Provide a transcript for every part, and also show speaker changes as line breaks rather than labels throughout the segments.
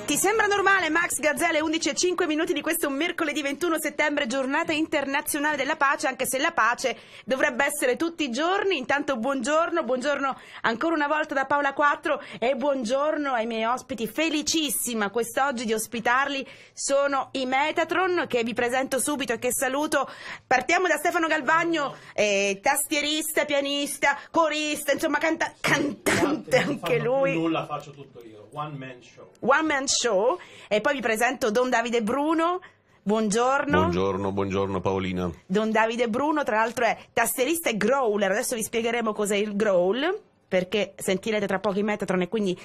Ti sembra normale, Max Gazzelle, 11:05 di questo mercoledì 21 settembre, giornata internazionale della pace, anche se la pace dovrebbe essere tutti i giorni. Intanto buongiorno ancora una volta da Paola 4 e buongiorno ai miei ospiti, felicissima quest'oggi di ospitarli, sono i Metatron, che vi presento subito e che saluto. Partiamo da Stefano Galvagno, tastierista, pianista, corista, insomma cantante anche lui.
Nulla, faccio tutto io, one man show. E poi vi presento Don Davide Bruno. Buongiorno.
Buongiorno Paolina.
Don Davide Bruno, tra l'altro, è tastierista e growler. Adesso vi spiegheremo cos'è il growl, perché sentirete tra poco i Metatron e quindi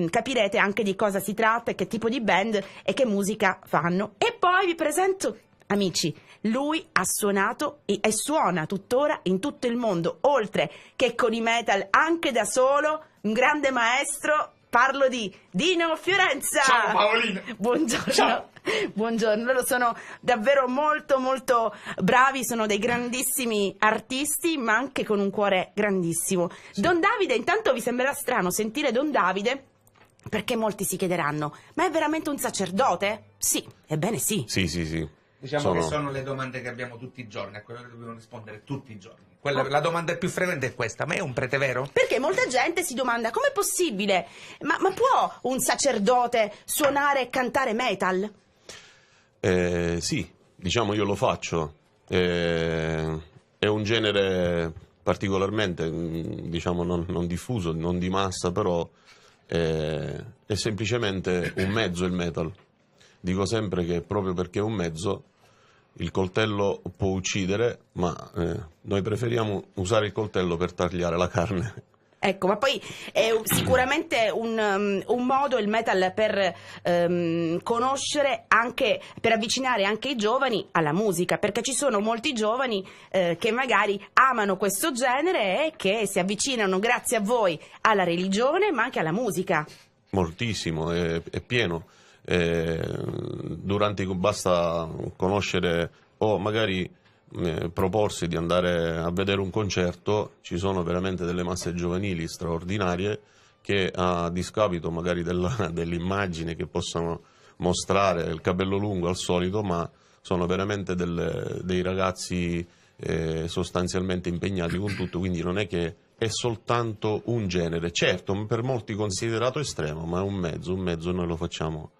capirete anche di cosa si tratta e che tipo di band e che musica fanno. E poi vi presento, amici, lui ha suonato e suona tuttora in tutto il mondo, oltre che con i metal, anche da solo, un grande maestro. Parlo di Dino Fiorenza.
Ciao Paolina.
Buongiorno.
Ciao.
Buongiorno, loro sono davvero molto bravi, sono dei grandissimi artisti, ma anche con un cuore grandissimo. Sì. Don Davide, intanto vi sembrerà strano sentire Don Davide, perché molti si chiederanno, ma è veramente un sacerdote? Sì, ebbene sì.
Sì.
Diciamo che sono le domande che abbiamo tutti i giorni, a quelle che dobbiamo rispondere tutti i giorni. La domanda più frequente è questa: ma è un prete vero?
Perché molta gente si domanda, com'è possibile? Ma può un sacerdote suonare e cantare metal?
Sì, diciamo io lo faccio. È un genere particolarmente, diciamo, non diffuso, non di massa, però è semplicemente un mezzo il metal. Dico sempre che proprio perché è un mezzo, il coltello può uccidere, ma noi preferiamo usare il coltello per tagliare la carne.
Ecco, ma poi è sicuramente un modo il metal per conoscere anche, per avvicinare anche i giovani alla musica, perché ci sono molti giovani che magari amano questo genere e che si avvicinano grazie a voi alla religione, ma anche alla musica.
Moltissimo, è pieno. Basta conoscere o magari proporsi di andare a vedere un concerto. Ci sono veramente delle masse giovanili straordinarie che, a discapito magari dell'immagine che possono mostrare, il capello lungo al solito, ma sono veramente dei ragazzi sostanzialmente impegnati con tutto, quindi non è che è soltanto un genere, certo per molti considerato estremo, ma è un mezzo noi lo facciamo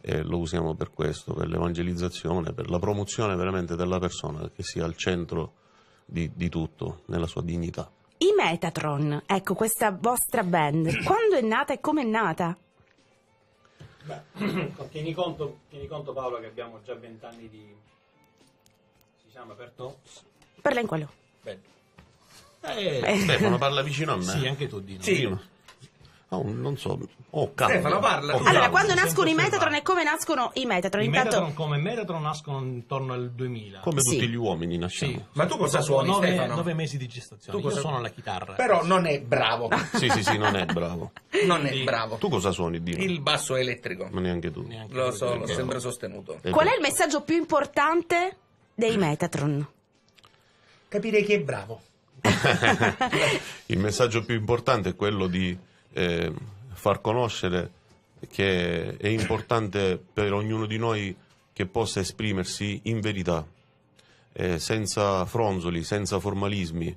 e lo usiamo per questo, per l'evangelizzazione, per la promozione veramente della persona, che sia al centro di tutto, nella sua dignità.
I Metatron, ecco, questa vostra band, quando è nata e come è nata?
Beh, tieni conto Paolo che abbiamo già 20 anni di... Si chiama aperto?
Parla in quello.
Stefano, parla vicino a me.
Sì, anche tu, Dino.
Sì. Non so.
Stefano, parla.
Allora, quando nascono i Metatron e come nascono i Metatron?
I Metatron come Metatron nascono intorno al 2000.
Come tutti gli uomini nasciamo.
Sì.
Ma tu cosa suoni, Stefano?
9 mesi di gestazione. Io suono la chitarra.
Però non è bravo.
Sì, non è bravo.
Non è bravo.
Tu cosa suoni, Dino?
Il basso elettrico.
Ma neanche tu.
Lo so, l'ho sempre sostenuto.
Qual è il messaggio più importante dei Metatron?
Capire chi è bravo.
Il messaggio più importante è quello di far conoscere che è importante per ognuno di noi che possa esprimersi in verità, senza fronzoli, senza formalismi.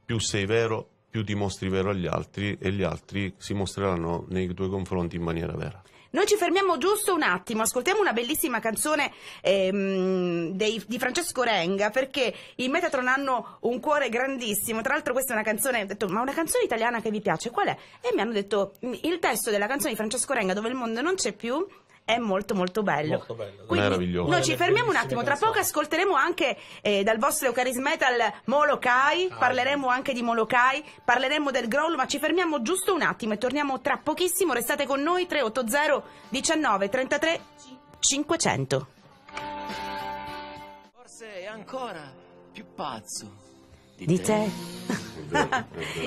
Più sei vero, più ti mostri vero agli altri e gli altri si mostreranno nei tuoi confronti in maniera vera.
Noi ci fermiamo giusto un attimo, ascoltiamo una bellissima canzone di Francesco Renga, perché i Metatron hanno un cuore grandissimo. Tra l'altro questa è una canzone, ho detto, ma una canzone italiana che vi piace, qual è? E mi hanno detto, il testo della canzone di Francesco Renga, Dove il mondo non c'è più, è molto bello.
Molto bello.
Quindi
meraviglioso.
noi ci fermiamo un attimo, tra poco ascolteremo anche dal vostro Eucharis Metal Molokai, parleremo anche di Molokai, parleremo del growl, ma ci fermiamo giusto un attimo e torniamo tra pochissimo. Restate con noi, 380 19 33 500.
Forse è ancora più pazzo
Di te.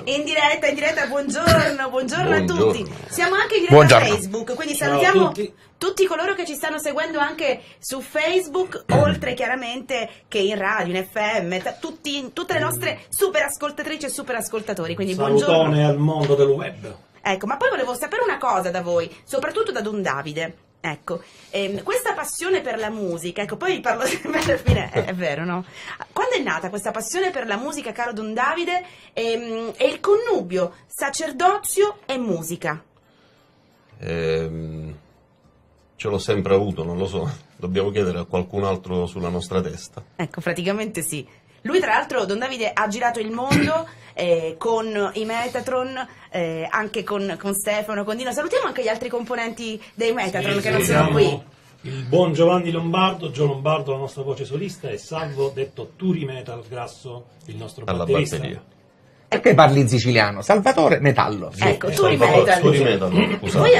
In diretta, buongiorno a tutti. Siamo anche in diretta a Facebook, quindi salutiamo tutti coloro che ci stanno seguendo anche su Facebook, oltre chiaramente che in radio, in FM, tutte le nostre super ascoltatrici e super ascoltatori. Quindi
salutone
buongiorno
al mondo del web.
Ecco, ma poi volevo sapere una cosa da voi, soprattutto da Don Davide. Ecco, questa passione per la musica, ecco, poi parlo sempre alla fine, è vero, no? Quando è nata questa passione per la musica, caro Don Davide, e il connubio sacerdozio e musica?
Ce l'ho sempre avuto, non lo so, dobbiamo chiedere a qualcun altro sulla nostra testa.
Ecco, praticamente sì. Lui, tra l'altro, Don Davide ha girato il mondo con i Metatron, anche con Stefano, con Dino. Salutiamo anche gli altri componenti dei Metatron che non sono qui.
Il buon Giovanni Lombardo, Gio Lombardo, la nostra voce solista, e Salvo, detto Turi Metal Grasso, il nostro
Alla
batterista.
batteria.
Perché parli in siciliano? Salvatore Metallo.
Ecco, Turi
Turi
Metal.
Metal,
E
scusate.
voi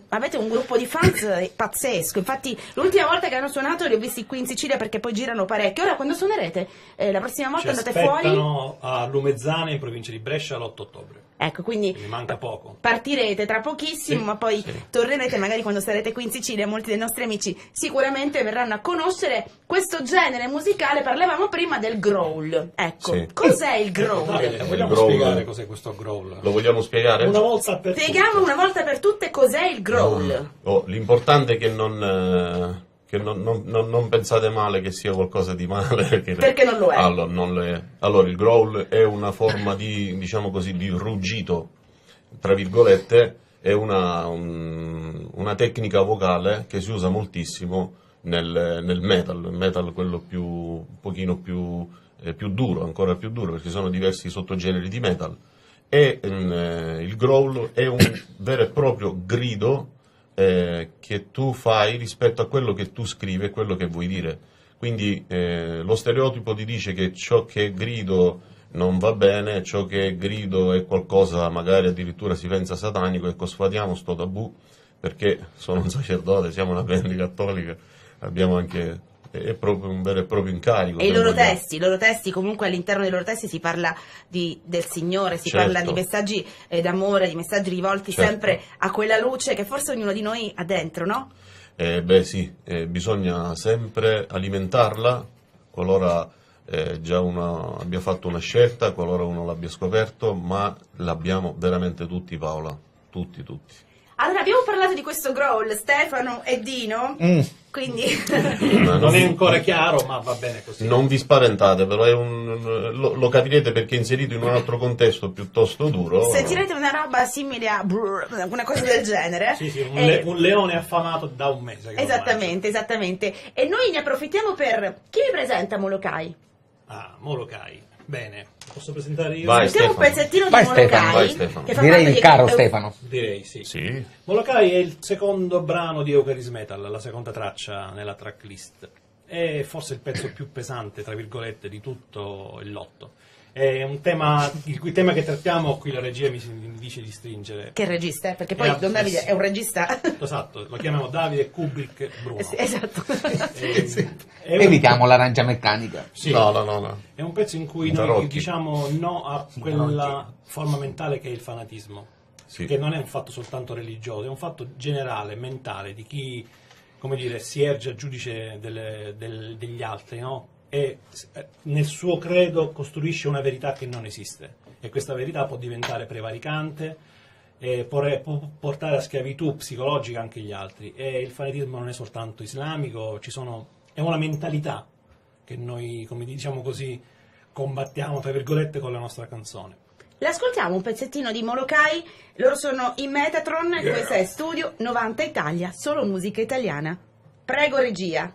avete un gruppo di fans pazzesco. Infatti, l'ultima volta che hanno suonato li ho visti qui in Sicilia, perché poi girano parecchio. Ora, quando suonerete? La prossima volta
Ci
andate fuori?
aspettano a Lumezzane, in provincia di Brescia, l'8 ottobre.
Ecco, quindi
Quindi manca poco.
partirete tra pochissimo,
Sì,
ma poi
sì.
tornerete magari quando sarete qui in Sicilia. Molti dei nostri amici sicuramente verranno a conoscere questo genere musicale. Parlavamo prima del growl. Ecco,
Sì.
cos'è il growl?
Davide, vogliamo
growl.
spiegare cos'è questo growl?
Lo vogliamo spiegare?
Una volta per
Spieghiamo
tutte.
una volta per tutte cos'è il growl.
L'importante è che non pensate male che sia qualcosa di male.
Perché non lo è.
Allora, non lo è. Allora, il growl è una forma di, diciamo così, di ruggito, tra virgolette, è una tecnica vocale che si usa moltissimo nel metal, quello un pochino più duro, ancora più duro, perché ci sono diversi sottogeneri di metal. E il growl è un vero e proprio grido che tu fai rispetto a quello che tu scrivi e quello che vuoi dire. Quindi lo stereotipo ti dice che ciò che grido non va bene, ciò che grido è qualcosa, magari addirittura si pensa satanico. Ecco, sfatiamo sto tabù, perché sono un sacerdote, siamo una band cattolica, abbiamo anche... è proprio un vero e proprio incarico.
E i
se
loro
vogliamo.
testi, comunque all'interno dei loro testi si parla del Signore, si
Certo.
parla di messaggi d'amore, di messaggi rivolti
Certo.
sempre a quella luce che forse ognuno di noi ha dentro, no?
Beh sì, bisogna sempre alimentarla qualora già uno abbia fatto una scelta, qualora uno l'abbia scoperto, ma l'abbiamo veramente tutti, Paola, tutti.
Allora, abbiamo parlato di questo growl, Stefano e Dino, quindi...
Ma
Non è ancora chiaro, ma va bene così.
Non vi spaventate, però lo capirete, perché è inserito in un altro contesto piuttosto duro.
Sentirete una roba simile a una cosa del genere.
Sì, sì,
E-
un leone affamato da un mese. che lo
Esattamente. E noi ne approfittiamo per... Chi mi presenta Molokai?
mangia. Ah, Molokai. Bene, posso presentare io?
Vai,
Sentiamo un
Stefano.
pezzettino di
Vai,
Molokai.
Stefano,
vai, Stefano.
che fa
Direi
parte
il
di-
caro Stefano.
Direi sì.
Sì,
Molokai è il secondo brano di Eucharis Metal, la seconda traccia nella tracklist. È forse il pezzo più pesante, tra virgolette, di tutto il lotto. È un tema, il cui tema che trattiamo, qui la regia mi dice di stringere.
Che regista, perché poi
Eh,
Don Davide
sì.
è un regista.
Esatto, lo chiamiamo Davide Kubrick Bruno.
Sì, esatto.
È un-
Evitiamo l'arancia meccanica.
sì,
No.
è un pezzo in cui
Da
noi
Rocky.
diciamo no a quella forma mentale che è il fanatismo,
Sì.
che non è un fatto soltanto religioso, è un fatto generale, mentale, di chi, come dire, si erge a giudice degli altri, no? E nel suo credo costruisce una verità che non esiste, e questa verità può diventare prevaricante e può portare a schiavitù psicologica anche gli altri. E il fanatismo non è soltanto islamico, è una mentalità che noi, come diciamo così, combattiamo, tra virgolette, con la nostra canzone.
L'ascoltiamo un pezzettino di Molokai, loro sono i Metatron, questa è Studio 90 Italia, solo musica italiana. Prego regia.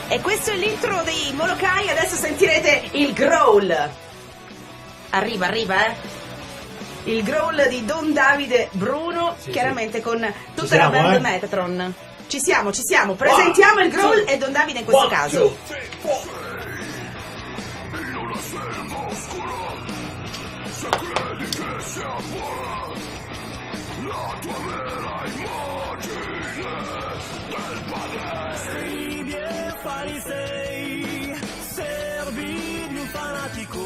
E questo è l'intro dei Molokai, adesso sentirete il growl. Arriva, il growl di Don Davide Bruno,
Sì,
chiaramente con tutta
siamo,
la band
eh?
Metatron. Ci siamo, presentiamo il growl e Don Davide in questo caso.
Scrivi e farisei, servi di un fanatico.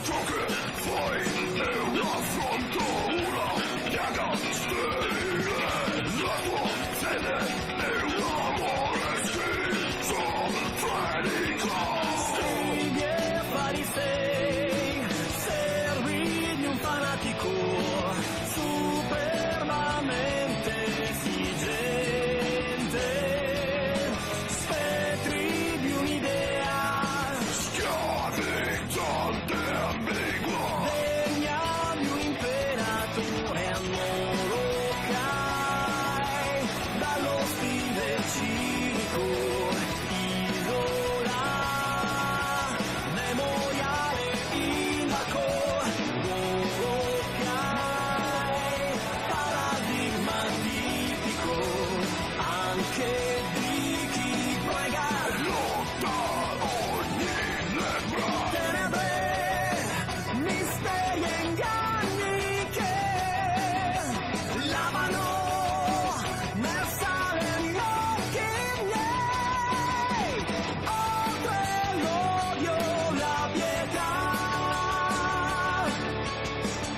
Ciò che fai è un affronto, una piaga sterile. La tua fede è un amore schizofrenico. Scrivi e farisei, servi di un fanatico, superbamente esigente, spettri di un'idea, schiavizzante e ambigua, degna di un imperatore a Molokai, dallo stile cinico, isola, memoriale, indaco, Molokai, paradigma tipico, anche di chi prega, lotta ogni lembra, tenebre, misteri e inganni che lavano nel sale gli occhi miei, oltre l'odio, la pietà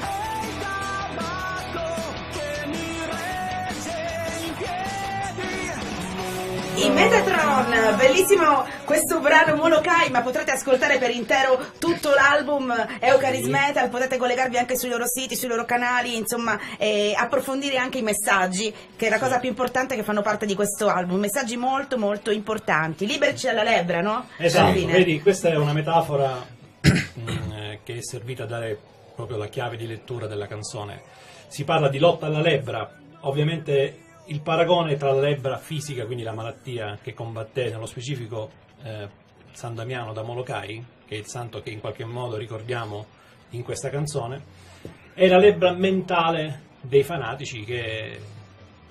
e il tabacco che mi regge in piedi.
In Metatron, bellissimo questo brano Molokai, ma potrete ascoltare per intero tutto l'album Eucharis Metal, potete collegarvi anche sui loro siti, sui loro canali, insomma, e approfondire anche i messaggi, che è la cosa più importante che fanno parte di questo album, messaggi molto molto importanti. Liberici dalla lebbra, no?
Esatto,
Alla fine.
vedi, questa è una metafora che è servita a dare proprio la chiave di lettura della canzone. Si parla di lotta alla lebbra, ovviamente il paragone tra la lebbra fisica, quindi la malattia che combatté nello specifico San Damiano da Molokai, che è il santo che in qualche modo ricordiamo in questa canzone, e la lebbra mentale dei fanatici che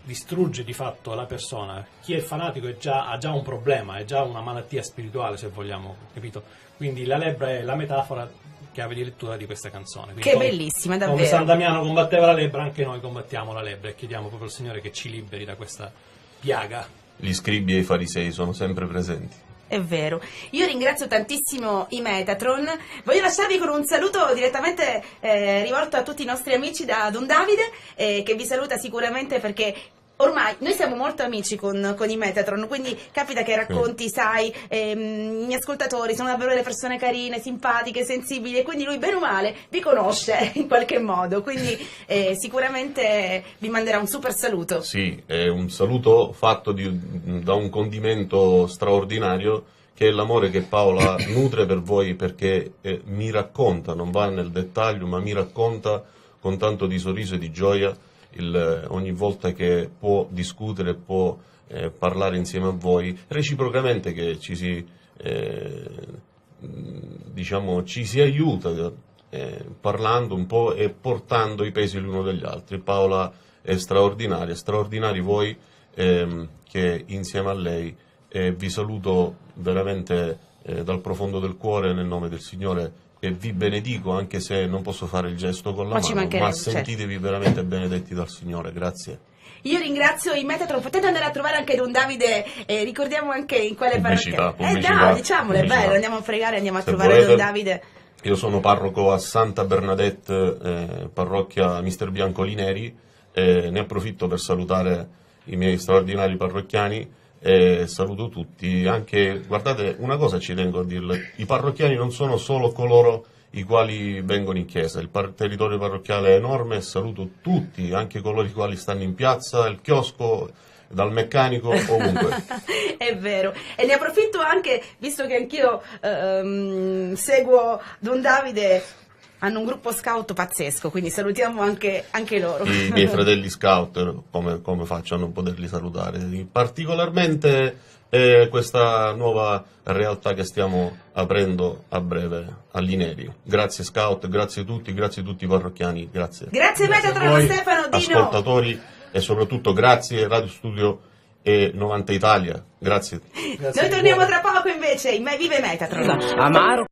distrugge di fatto la persona. Chi è fanatico ha già un problema, è già una malattia spirituale, se vogliamo, capito? Quindi la lebbra è la metafora, chiave di lettura di questa canzone. Quindi
Che bellissima, davvero.
come San Damiano combatteva la lebbra, anche noi combattiamo la lebbra e chiediamo proprio al Signore che ci liberi da questa piaga.
Gli scribi e i farisei sono sempre presenti.
È vero. Io ringrazio tantissimo i Metatron. Voglio lasciarvi con un saluto direttamente rivolto a tutti i nostri amici da Don Davide, che vi saluta sicuramente perché ormai noi siamo molto amici con i Metatron, quindi capita che racconti, sai, i miei ascoltatori sono davvero delle persone carine, simpatiche, sensibili, e quindi lui bene o male vi conosce in qualche modo, quindi sicuramente vi manderà un super saluto.
Sì, è un saluto fatto da un condimento straordinario, che è l'amore che Paola nutre per voi, perché mi racconta, non va nel dettaglio, ma mi racconta con tanto di sorriso e di gioia ogni volta che può discutere, può parlare insieme a voi, reciprocamente, che ci si aiuta parlando un po' e portando i pesi l'uno degli altri. Paola è straordinaria, straordinari voi che insieme a lei, vi saluto veramente dal profondo del cuore nel nome del Signore, e vi benedico, anche se non posso fare il gesto con la mano, ma sentitevi veramente benedetti dal Signore. Grazie.
Io ringrazio i Metatron, potete andare a trovare anche Don Davide, ricordiamo anche in quale
pubblicità,
dai, diciamole,
pubblicità.
Bello, andiamo a pregare, andiamo a
Se
trovare
volete,
Don Davide.
Io sono parroco a Santa Bernadette, parrocchia Mister Biancolineri, ne approfitto per salutare i miei straordinari parrocchiani. Saluto tutti, anche, guardate, una cosa ci tengo a dirle: i parrocchiani non sono solo coloro i quali vengono in chiesa, il territorio parrocchiale è enorme, e saluto tutti, anche coloro i quali stanno in piazza, il chiosco, dal meccanico, ovunque.
È vero, e ne approfitto anche, visto che anch'io seguo Don Davide, hanno un gruppo scout pazzesco, quindi salutiamo anche loro.
I miei fratelli scout, come faccio a non poterli salutare? Particolarmente questa nuova realtà che stiamo aprendo a breve all'Inerio. Grazie scout, grazie a tutti i parrocchiani, grazie.
Grazie Metatron, Stefano, Dino.
Ascoltatori, e soprattutto grazie Radio Studio e 90 Italia, grazie.
Noi torniamo tra poco invece, vive Metatron.
Amaro.